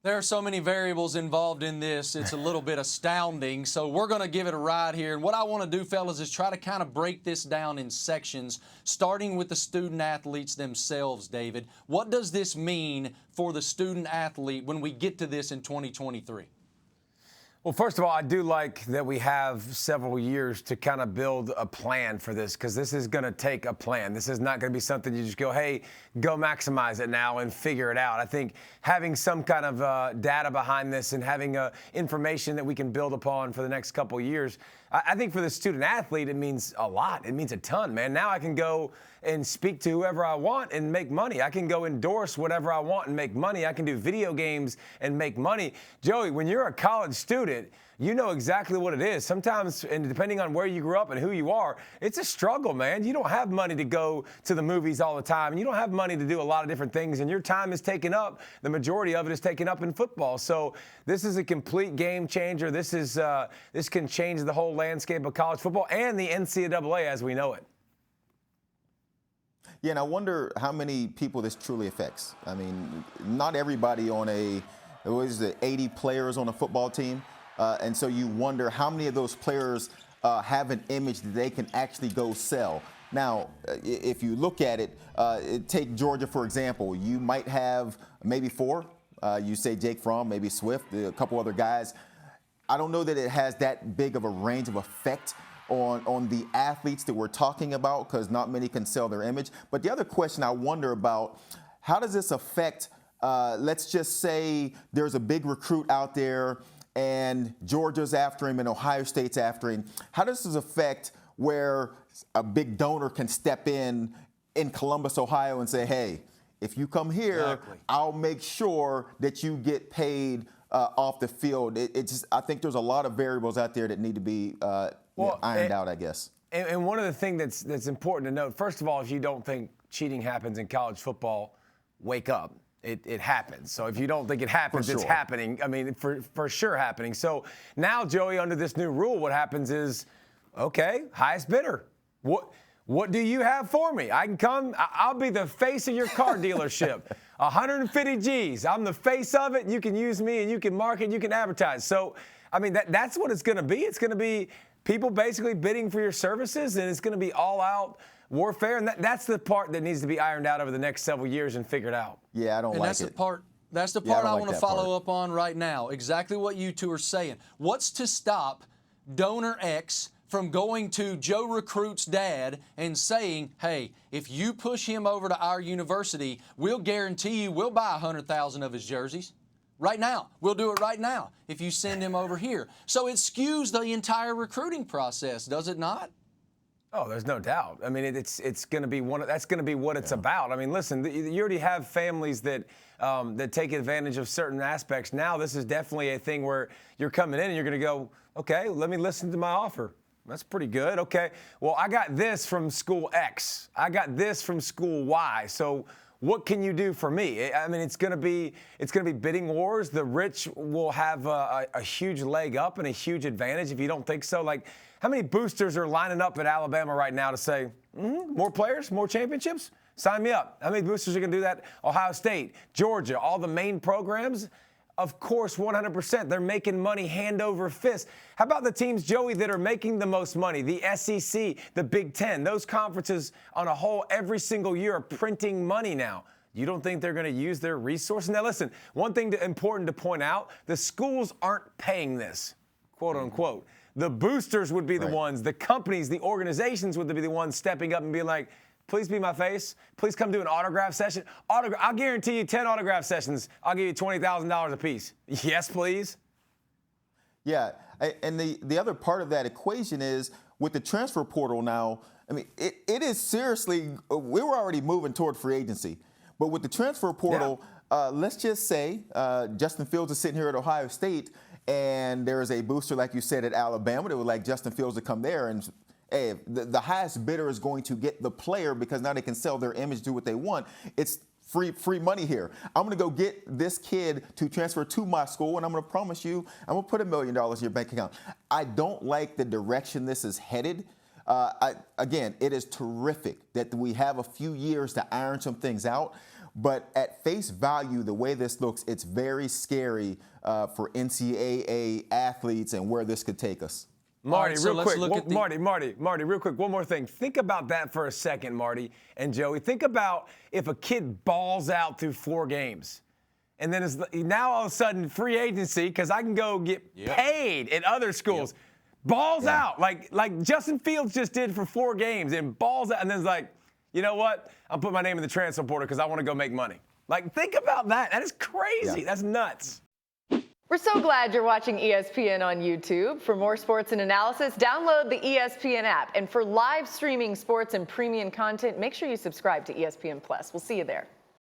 There are so many variables involved in this, it's a little bit astounding. So we're going to give it a ride here. And what I want to do, fellas, is try to kind of break this down in sections, starting with the student athletes themselves, David. What does this mean for the student athlete when we get to this in 2023? Well, first of all, I do like that we have several years to kind of build a plan for this, because this is going to take a plan. This is not going to be something you just go, hey, go maximize it now and figure it out. I think having some kind of data behind this and having information that we can build upon for the next couple of years, I think for the student athlete, it means a lot. It means a ton, man. Now I can go and speak to whoever I want and make money. I can go endorse whatever I want and make money. I can do video games and make money. Joey, when you're a college student, you know exactly what it is. Sometimes, and depending on where you grew up and who you are, it's a struggle, man. You don't have money to go to the movies all the time, and you don't have money to do a lot of different things, and your time is taken up. The majority of it is taken up in football. So this is a complete game changer. This can change the whole landscape of college football and the NCAA as we know it. Yeah, and I wonder how many people this truly affects. I mean, not everybody on it was 80 players on a football team. And so you wonder how many of those players have an image that they can actually go sell. Now, if you look at it, take Georgia, for example. You might have maybe 4. You say Jake Fromm, maybe Swift, a couple other guys. I don't know that it has that big of a range of effect on the athletes that we're talking about, because not many can sell their image. But the other question I wonder about, how does this affect, let's just say there's a big recruit out there and Georgia's after him and Ohio State's after him. How does this affect where a big donor can step in Columbus, Ohio and say, hey, if you come here, I'll make sure that you get paid off the field. I think there's a lot of variables out there that need to be ironed out, I guess. And one of the things that's important to note, first of all, if you don't think cheating happens in college football, wake up. It happens. So if you don't think it happens, it's happening. I mean, for sure happening. So now, Joey, under this new rule, what happens is, okay, highest bidder. What do you have for me? I can come. I'll be the face of your car dealership. 150 G's. I'm the face of it. You can use me, and you can market, you can advertise. So, I mean, that's what it's going to be. It's going to be people basically bidding for your services, and it's going to be all out warfare, and that's the part that needs to be ironed out over the next several years and figured out. Yeah, I don't like it. That's the part I want to follow up on right now. Exactly what you two are saying. What's to stop donor X from going to Joe Recruit's dad and saying, hey, if you push him over to our university, we'll guarantee you we'll buy 100,000 of his jerseys. Right now. We'll do it right now if you send him over here. So it skews the entire recruiting process, does it not? Oh, there's no doubt. I mean, it's going to be that's going to be what it's about. I mean, listen, you already have families that take advantage of certain aspects. Now, this is definitely a thing where you're coming in and you're going to go, okay, let me listen to my offer. That's pretty good. Okay, well, I got this from school X. I got this from school Y. So what can you do for me? I mean, it's going to be bidding wars. The rich will have a huge leg up and a huge advantage. If you don't think so, like, how many boosters are lining up at Alabama right now to say, more players, more championships? Sign me up. How many boosters are going to do that? Ohio State, Georgia, all the main programs? Of course, 100%. They're making money hand over fist. How about the teams, Joey, that are making the most money? The SEC, the Big Ten, those conferences on a whole every single year are printing money now. You don't think they're going to use their resources? Now, listen, one thing important to point out, the schools aren't paying this, quote unquote. The boosters would be the ones, the companies, the organizations would be the ones stepping up and being like, please be my face. Please come do an autograph session. I'll guarantee you 10 autograph sessions. I'll give you $20,000 a piece. Yes, please. Yeah, and the other part of that equation is with the transfer portal now, I mean, it is seriously, we were already moving toward free agency. But with the transfer portal, let's just say Justin Fields is sitting here at Ohio State, and there is a booster, like you said, at Alabama that would like Justin Fields to come there. And hey, the highest bidder is going to get the player because now they can sell their image, do what they want. It's free money here. I'm going to go get this kid to transfer to my school, and I'm going to promise you I'm going to put $1 million in your bank account. I don't like the direction this is headed. Again, it is terrific that we have a few years to iron some things out. But at face value, the way this looks, it's very scary for NCAA athletes and where this could take us. Marty, right, so real let's quick. look at Marty, real quick. One more thing. Think about that for a second, Marty and Joey. Think about if a kid balls out through 4 games. And then now all of a sudden free agency because I can go get paid at other schools. Balls out like Justin Fields just did for 4 games and balls out. And then it's like, you know what? I'll put my name in the transfer portal because I want to go make money. Like, think about that. That is crazy. That's nuts. We're so glad you're watching ESPN on YouTube. For more sports and analysis, download the ESPN app. And for live streaming sports and premium content, make sure you subscribe to ESPN+. We'll see you there.